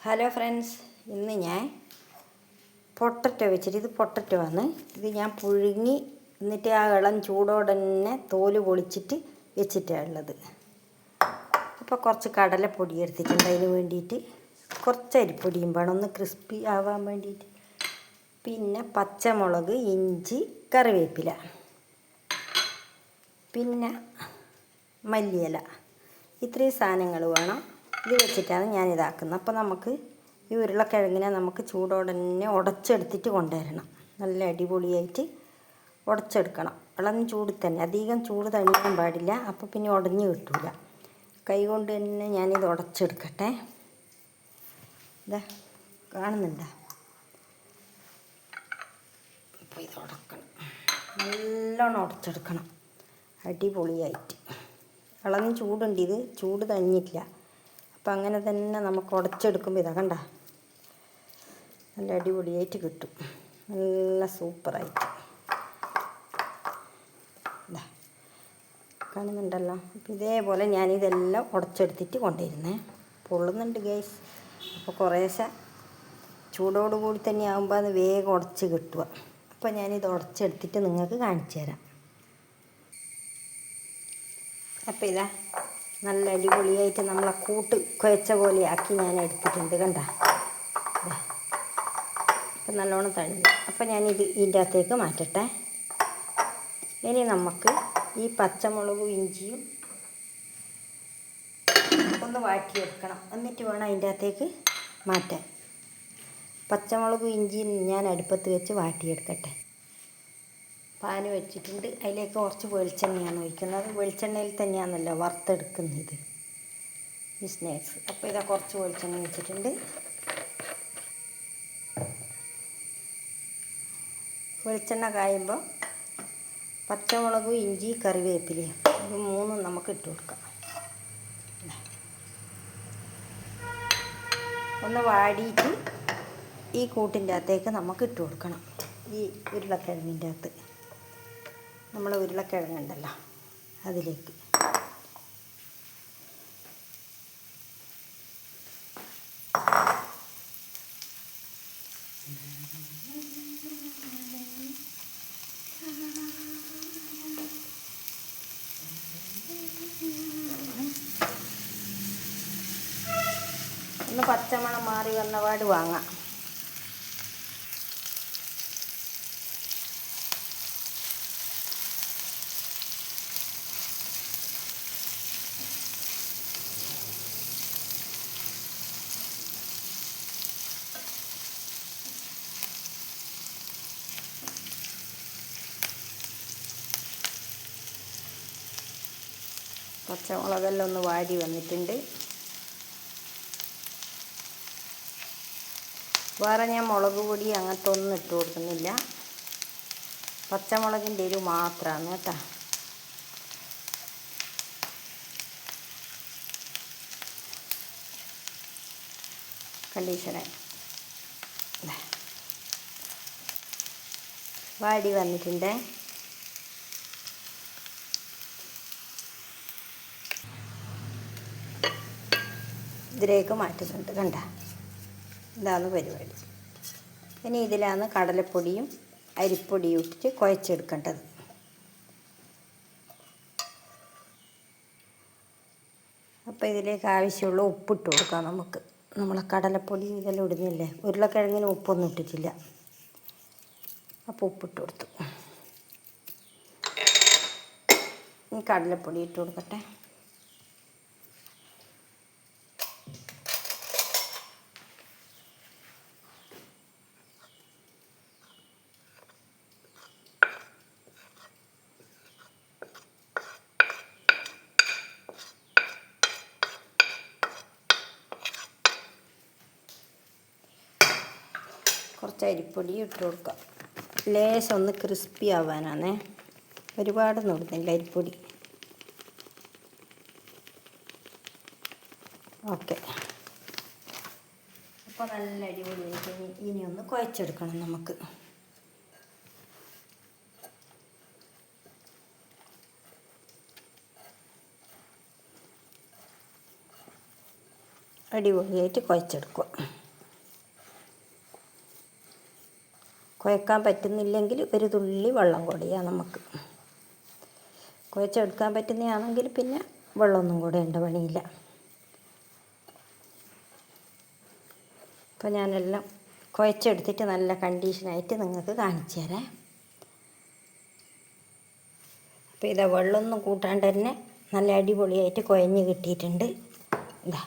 Hello friends, ഇന്ന് ഞാൻ potato വെച്ചിട്ട്, ഇത് പൊട്ടറ്റോ ആണ്. ഇത് ഞാൻ പുഴുങ്ങി എന്നിട്ട് ആ ഇളം ചൂടോടെ തന്നെ തോല് പൊളിച്ചിട്ട് വെച്ചിട്ടാണ് ഉള്ളത്. അപ്പോൾ കുറച്ച് കടലപ്പൊടി എടുത്തിട്ടുണ്ട്. അതിന് വേണ്ടിയിട്ട് കുറച്ച് അരിപ്പൊടിയും വേണം, ഒന്ന് ക്രിസ്പി ആവാൻ വേണ്ടിയിട്ട്. പിന്നെ പച്ചമുളക്, ഇഞ്ചി, കറിവേപ്പില, പിന്നെ മല്ലിയില, ഇത്രയും സാധനങ്ങൾ വേണം. ഇത് വെച്ചിട്ടാണ് ഞാനിതാക്കുന്നത്. അപ്പോൾ നമുക്ക് ഈ ഉരുളക്കിഴങ്ങിനെ നമുക്ക് ചൂടോടെ തന്നെ ഉടച്ചെടുത്തിട്ട് കൊണ്ടുവരണം. നല്ല അടിപൊളിയായിട്ട് ഉടച്ചെടുക്കണം. ഇളം ചൂടിൽ തന്നെ, അധികം ചൂട് തണിയാൻ പാടില്ല. അപ്പോൾ പിന്നെ ഉടഞ്ഞു കിട്ടില്ല. കൈ കൊണ്ട് തന്നെ ഞാനിത് ഉടച്ചെടുക്കട്ടെ. ഇതാ കാണുന്നുണ്ടോ? അപ്പോൾ ഇത് ഉടക്കണം, നല്ലോണം ഉടച്ചെടുക്കണം അടിപൊളിയായിട്ട്. ഇളം ചൂടുണ്ട്, ഇത് ചൂട് തണിഞ്ഞിട്ടില്ല. അപ്പം അങ്ങനെ തന്നെ നമുക്ക് ഉടച്ചെടുക്കുമ്പോൾ ഇതാ കണ്ട, നല്ല അടിപൊളിയായിട്ട് കിട്ടും, നല്ല സൂപ്പറായിട്ട്. ഇതാ കാണുന്നുണ്ടല്ലോ. അപ്പം ഇതേപോലെ ഞാനിതെല്ലാം ഉടച്ചെടുത്തിട്ട് കൊണ്ടുവരുന്നേ. പൊള്ളുന്നുണ്ട് ഗൈസ്. അപ്പോൾ കുറേശ്ശെ ചൂടോടുകൂടി തന്നെ ആകുമ്പോൾ അത് വേഗം ഉടച്ച് കിട്ടുക. അപ്പോൾ ഞാനിത് ഉടച്ചെടുത്തിട്ട് നിങ്ങൾക്ക് കാണിച്ചു തരാം. അപ്പോൾ ഇതാ നല്ല അടിപൊളിയായിട്ട് നമ്മളെ കൂട്ട് കുഴച്ച പോലെ ആക്കി ഞാൻ എടുത്തിട്ടുണ്ട്. കണ്ട, അപ്പം നല്ലോണം തണിഞ്ഞു. അപ്പം ഞാനിത് ഇതിൻ്റെ അകത്തേക്ക് മാറ്റട്ടെ. ഇനി നമുക്ക് ഈ പച്ചമുളകും ഇഞ്ചിയും ഒന്ന് വാട്ടിയെടുക്കണം. എന്നിട്ട് വേണം അതിൻ്റെ അകത്തേക്ക് മാറ്റാൻ. പച്ചമുളകും ഇഞ്ചിയും ഞാൻ അടുപ്പത്ത് വെച്ച് വാട്ടിയെടുക്കട്ടെ. പാന് വെച്ചിട്ടുണ്ട്. അതിലേക്ക് കുറച്ച് വെളിച്ചെണ്ണയാണ് ഒഴിക്കുന്നത്. വെളിച്ചെണ്ണയിൽ തന്നെയാണല്ലോ വറുത്തെടുക്കുന്നത് ഈ സ്നാക്സ്. അപ്പോൾ ഇതാ കുറച്ച് വെളിച്ചെണ്ണ വെച്ചിട്ടുണ്ട്. വെളിച്ചെണ്ണ കായുമ്പോൾ പച്ചമുളകും ഇഞ്ചി കറിവേപ്പിലയും ഇത് മൂന്നും നമുക്ക് ഇട്ട് കൊടുക്കാം. ഒന്ന് വാടിയിട്ട് ഈ കൂട്ടിൻ്റെ അകത്തേക്ക് നമുക്ക് ഇട്ട് കൊടുക്കണം. ഈ ഉരുളക്കിഴങ്ങിൻ്റെ അകത്ത്, നമ്മൾ ഉരുളക്കിഴങ്ങുണ്ടല്ലോ അതിലേക്ക്. ഒന്ന് പച്ചമണം മാറി വന്നപാട് വാങ്ങാം. പച്ചമുളകെല്ലാം ഒന്ന് വാടി വന്നിട്ടുണ്ട്. വേറെ ഞാൻ മുളക് പൊടി അങ്ങനത്തെ ഒന്നും ഇട്ട് കൊടുക്കുന്നില്ല. പച്ചമുളകിൻ്റെ എരിവ് മാത്രമാണ് കേട്ടോ. കണ്ടീഷണർ വാടി വന്നിട്ടുണ്ട്. ഇതിലേക്ക് മാറ്റുന്നുണ്ട്. കണ്ട, ഇതാണ് പരിപാടി. ഇനി ഇതിലാണ് കടലപ്പൊടിയും അരിപ്പൊടിയും ഇട്ടിട്ട് കുഴച്ചെടുക്കേണ്ടത്. അപ്പോൾ ഇതിലേക്ക് ആവശ്യമുള്ള ഉപ്പിട്ട് കൊടുക്കാം നമുക്ക്. നമ്മളെ കടലപ്പൊടി ഇതെല്ലാം ഇടുന്നില്ലേ, ഉരുളക്കിഴങ്ങിന് ഉപ്പൊന്നും ഇട്ടിട്ടില്ല. അപ്പോൾ ഉപ്പിട്ട് കൊടുത്തു. ഇനി കടലപ്പൊടി ഇട്ട് കൊടുക്കട്ടെ. കുറച്ച് അരിപ്പൊടി ഇട്ട് കൊടുക്കാം. ലേശം ഒന്ന് ക്രിസ്പി ആവാനാണേ, ഒരുപാടൊന്നും ഇടുന്നില്ല അരിപ്പൊടി. ഓക്കെ. അപ്പോൾ നല്ല അടിപൊളിയായിട്ട് ഇനി ഒന്ന് കുഴച്ചെടുക്കണം നമുക്ക്. അടിപൊളിയായിട്ട് കുഴച്ചെടുക്കുക. കുഴക്കാൻ പറ്റുന്നില്ലെങ്കിൽ ഒരു തുള്ളി വെള്ളം കൂടിയാൽ നമുക്ക്. കുഴച്ചെടുക്കാൻ പറ്റുന്നതാണെങ്കിൽ പിന്നെ വെള്ളമൊന്നും കൂടേണ്ട പണിയില്ല. അപ്പോൾ ഞാനെല്ലാം കുഴച്ചെടുത്തിട്ട് നല്ല കണ്ടീഷനായിട്ട് നിങ്ങൾക്ക് കാണിച്ചു തരാം. അപ്പോൾ ഇതാ വെള്ളമൊന്നും കൂട്ടാണ്ട് തന്നെ നല്ല അടിപൊളിയായിട്ട് കുഴഞ്ഞ് കിട്ടിയിട്ടുണ്ട്. ഇതാ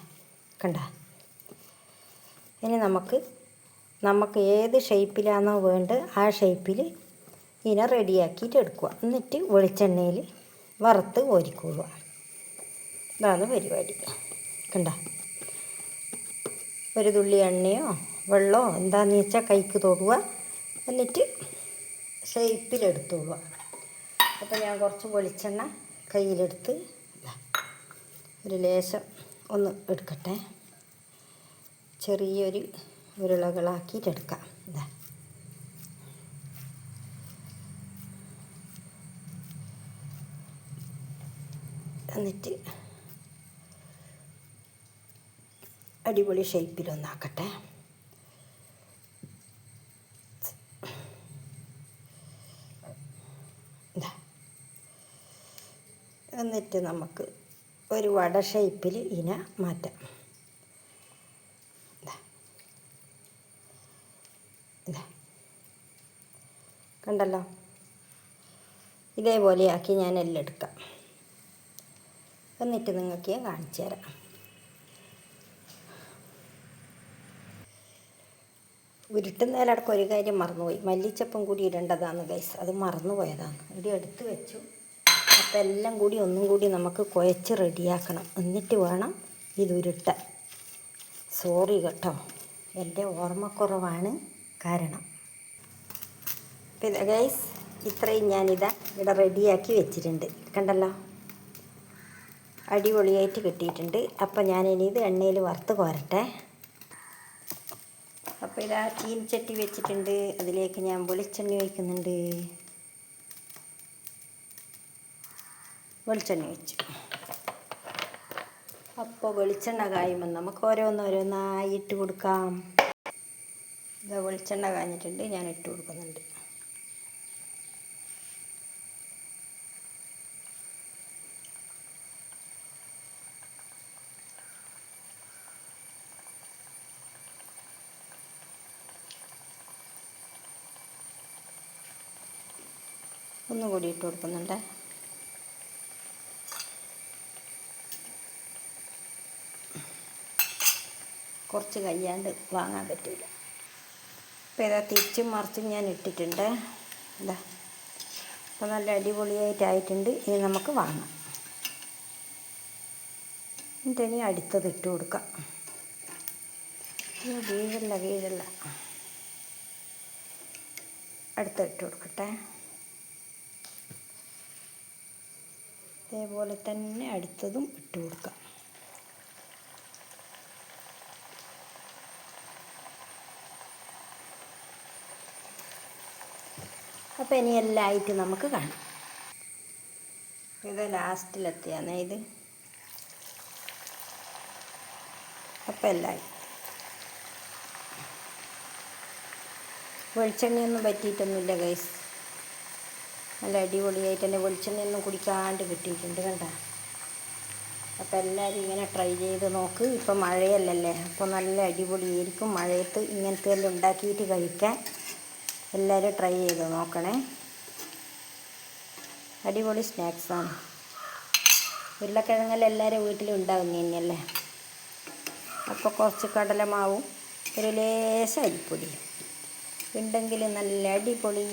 കണ്ട. ഇനി നമുക്ക് ഏത് ഷേപ്പിലാണോ വേണ്ടത് ആ ഷേപ്പിൽ ഇതിനെ റെഡിയാക്കിയിട്ട് എടുക്കുക. എന്നിട്ട് വെളിച്ചെണ്ണയിൽ വറുത്ത് കോരിക്കൊള്ളുക. ഇതാണ് പരിപാടി. കണ്ട. ഒരു തുള്ളി എണ്ണയോ വെള്ളമോ എന്താണെന്ന് വെച്ചാൽ കൈക്ക് തൊടുക. എന്നിട്ട് ഷേപ്പിലെടുത്തോളുക. അപ്പോൾ ഞാൻ കുറച്ച് വെളിച്ചെണ്ണ കയ്യിലെടുത്ത് ഒരു ലേശം ഒന്ന് എടുക്കട്ടെ. ചെറിയൊരു ഉരുളകളാക്കിയിട്ടെടുക്കാം. ഇതാ എന്നിട്ട് അടിപൊളി ഷേപ്പിലൊന്നാക്കട്ടെ. എന്നിട്ട് നമുക്ക് ഒരു വട ഷേപ്പിൽ ഇതിനെ മാറ്റാം. ഇതാ കണ്ടല്ലോ. ഇതേപോലെയാക്കി ഞാൻ എല്ലാം എടുക്കാം. എന്നിട്ട് നിങ്ങൾക്ക് ഞാൻ കാണിച്ചു തരാം. ഉരുട്ടുന്നതിലടക്കം ഒരു കാര്യം മറന്നുപോയി. മല്ലിച്ചപ്പും കൂടി ഇടേണ്ടതാണ് ഗൈസ്. അത് മറന്നുപോയതാണ്. ഇവിടെ എടുത്ത് വെച്ചു. അപ്പോൾ എല്ലാം കൂടി ഒന്നും കൂടി നമുക്ക് കുഴച്ച് റെഡിയാക്കണം. എന്നിട്ട് വേണം ഇതുരുട്ടാൻ. സോറി കേട്ടോ, എൻ്റെ ഓർമ്മക്കുറവാണ് കാരണം. അപ്പോൾ ഇതാ ഗൈസ്, ഇത്രയും ഞാനിതാ ഇവിടെ റെഡിയാക്കി വെച്ചിട്ടുണ്ട്. കണ്ടല്ലോ, അടിപൊളിയായിട്ട് കിട്ടിയിട്ടുണ്ട്. അപ്പോൾ ഞാനിനി ഇത് എണ്ണയിൽ വറുത്ത് കോരട്ടെ. അപ്പോൾ ഇതാ ചീനിച്ചട്ടി വെച്ചിട്ടുണ്ട്. അതിലേക്ക് ഞാൻ വെളിച്ചെണ്ണ ഒഴിക്കുന്നുണ്ട്. വെളിച്ചെണ്ണ ഒഴിച്ചു. അപ്പോൾ വെളിച്ചെണ്ണ കായുമ്പോൾ നമുക്ക് ഓരോന്നോരോന്നായി ഇട്ട് കൊടുക്കാം. ഇതാ വെളിച്ചെണ്ണ കാഞ്ഞിട്ടുണ്ട്, ഞാൻ ഇട്ട് കൊടുക്കുന്നുണ്ട്. ഒന്നും കൂടി ഇട്ട് കൊടുക്കുന്നുണ്ട്. കുറച്ച് കഴിയാണ്ട് വാങ്ങാൻ പറ്റില്ല. അപ്പോൾ ഇതാ തിരിച്ചും മറിച്ചും ഞാൻ ഇട്ടിട്ടുണ്ട്. ഇതാ അപ്പോൾ നല്ല അടിപൊളിയായിട്ടായിട്ടുണ്ട്. ഇനി നമുക്ക് വാങ്ങാം. എന്നിട്ട് ഇനി അടുത്തത് ഇട്ട് കൊടുക്കാം. വീഴല്ല. അടുത്ത ഇട്ട് കൊടുക്കട്ടെ. അതേപോലെ തന്നെ അടുത്തതും ഇട്ട് കൊടുക്കാം. അപ്പോൾ ഇനി എല്ലാം ആയിട്ട് നമുക്ക് കാണാം. ഇത് ലാസ്റ്റിലെത്തിയാന്നേ ഇത്. അപ്പം എല്ലായി വെളിച്ചെണ്ണയൊന്നും പറ്റിയിട്ടൊന്നുമില്ല ഗൈസ്. നല്ല അടിപൊളിയായിട്ട് തന്നെ വെളിച്ചെണ്ണയൊന്നും കുടിക്കാണ്ട് കിട്ടിയിട്ടുണ്ട്. കണ്ട. അപ്പോൾ എല്ലാവരും ഇങ്ങനെ ട്രൈ ചെയ്ത് നോക്ക്. ഇപ്പം മഴയല്ലല്ലേ, അപ്പോൾ നല്ല അടിപൊളിയായിരിക്കും. മഴയത്ത് ഇങ്ങനത്തെ എല്ലാം ഉണ്ടാക്കിയിട്ട് കഴിക്കാൻ എല്ലാവരും ട്രൈ ചെയ്ത് നോക്കണേ. അടിപൊളി സ്നാക്സാണ്. ഉരുളക്കിഴങ്ങെല്ലാം എല്ലാവരും വീട്ടിലും ഉണ്ടാകുന്ന തന്നെയല്ലേ. അപ്പോൾ കുറച്ച് കടലമാവും ഒരു ലേശം അരിപ്പൊടിയും ഉണ്ടെങ്കിൽ നല്ല അടിപൊളി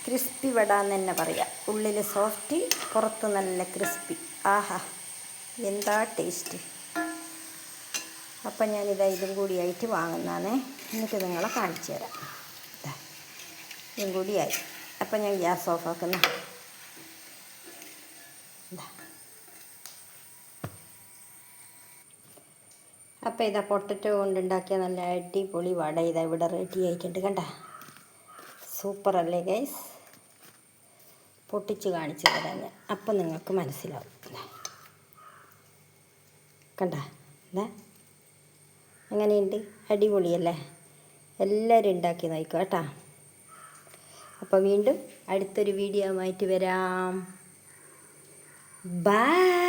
ക്രിസ്പി വട എന്ന് തന്നെ പറയാം. ഉള്ളിൽ സോഫ്റ്റ്, പുറത്ത് നല്ല ക്രിസ്പി. ആഹാ, എന്താ ടേസ്റ്റ്. അപ്പം ഞാനിതാ ഇതും കൂടിയായിട്ട് വാങ്ങുന്നതാണ്. എന്നിട്ട് നിങ്ങളെ കാണിച്ചു തരാം. ഇതും കൂടിയായി. അപ്പം ഞാൻ ഗ്യാസ് ഓഫ് ആക്കുന്ന. അപ്പോൾ ഇതാ പൊട്ടറ്റോ കൊണ്ടുണ്ടാക്കിയ നല്ല അടിപൊളി വട ഇതാ ഇവിടെ റെഡി ആയിട്ടുണ്ട്. കണ്ട, സൂപ്പറല്ലേ ഗൈസ്. പൊട്ടിച്ച് കാണിച്ചു തരാം ഞാൻ. അപ്പം നിങ്ങൾക്ക് മനസ്സിലാവും. കണ്ട എന്താ എങ്ങനെയുണ്ട്? അടിപൊളിയല്ലേ? എല്ലാവരും ഉണ്ടാക്കി നോക്കുക കേട്ടോ. അപ്പോൾ വീണ്ടും അടുത്തൊരു വീഡിയോ ആയിട്ട് വരാം. ബൈ.